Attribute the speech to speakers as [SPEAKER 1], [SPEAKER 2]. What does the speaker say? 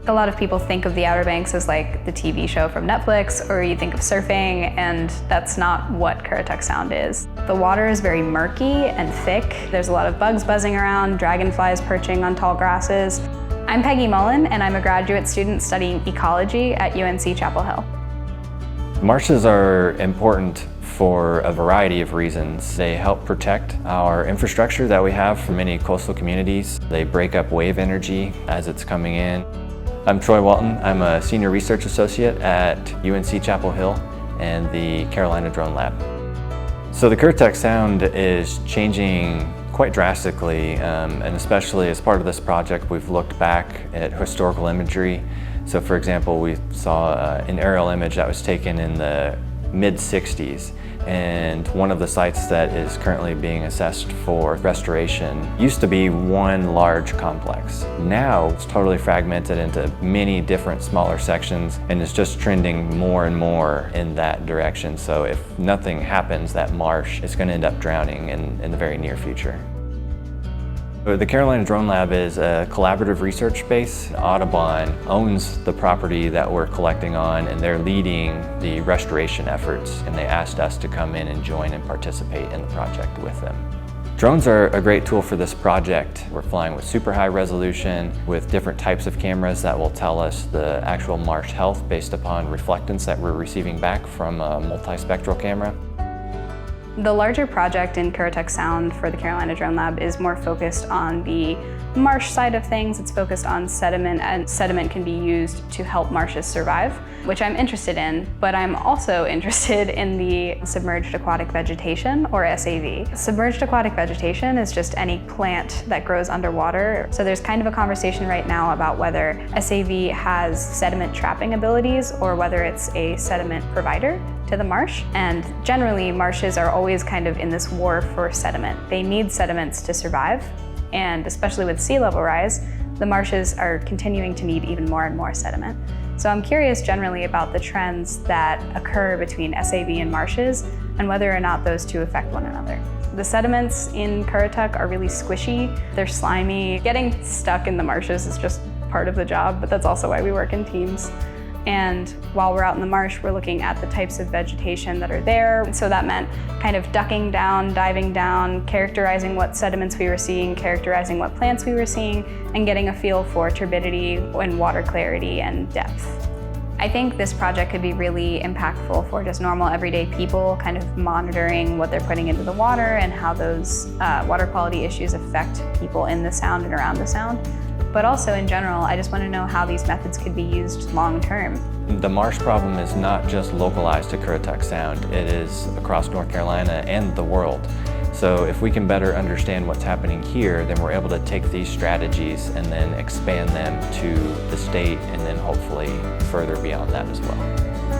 [SPEAKER 1] A lot of people think of the Outer Banks as like the TV show from Netflix, or you think of surfing, and that's not what Currituck Sound is. The water is very murky and thick. There's a lot of bugs buzzing around, dragonflies perching on tall grasses. I'm Peggy Mullen, and I'm a graduate student studying ecology at UNC Chapel Hill.
[SPEAKER 2] Marshes are important for a variety of reasons. They help protect our infrastructure that we have for many coastal communities. They break up wave energy as it's coming in. I'm Troy Walton. I'm a senior research associate at UNC Chapel Hill and the Carolina Drone Lab. So the Currituck Sound is changing quite drastically, and especially as part of this project, we've looked back at historical imagery. So for example, we saw an aerial image that was taken in the mid-60s, and one of the sites that is currently being assessed for restoration used to be one large complex. Now it's totally fragmented into many different smaller sections, and it's just trending more and more in that direction. So if nothing happens, that marsh is going to end up drowning in the very near future. The Carolina Drone Lab is a collaborative research base. Audubon owns the property that we're collecting on, and they're leading the restoration efforts, and they asked us to come in and join and participate in the project with them. Drones are a great tool for this project. We're flying with super high resolution with different types of cameras that will tell us the actual marsh health based upon reflectance that we're receiving back from a multispectral camera.
[SPEAKER 1] The larger project in Currituck Sound for the Carolina Drone Lab is more focused on the marsh side of things. It's focused on sediment, and sediment can be used to help marshes survive, which I'm interested in, but I'm also interested in the submerged aquatic vegetation, or SAV. Submerged aquatic vegetation is just any plant that grows underwater. So there's kind of a conversation right now about whether SAV has sediment trapping abilities or whether it's a sediment provider to the marsh. And generally, marshes are always kind of in this war for sediment. They need sediments to survive, and especially with sea level rise, the marshes are continuing to need even more and more sediment. So I'm curious generally about the trends that occur between SAV and marshes and whether or not those two affect one another. The sediments in Currituck are really squishy, they're slimy. Getting stuck in the marshes is just part of the job, but that's also why we work in teams. And while we're out in the marsh, we're looking at the types of vegetation that are there. So that meant kind of ducking down, diving down, characterizing what sediments we were seeing, characterizing what plants we were seeing, and getting a feel for turbidity and water clarity and depth. I think this project could be really impactful for just normal everyday people, kind of monitoring what they're putting into the water and how those water quality issues affect people in the sound and around the sound. But also in general, I just want to know how these methods could be used long term.
[SPEAKER 2] The marsh problem is not just localized to Currituck Sound, it is across North Carolina and the world. So if we can better understand what's happening here, then we're able to take these strategies and then expand them to the state and then hopefully further beyond that as well.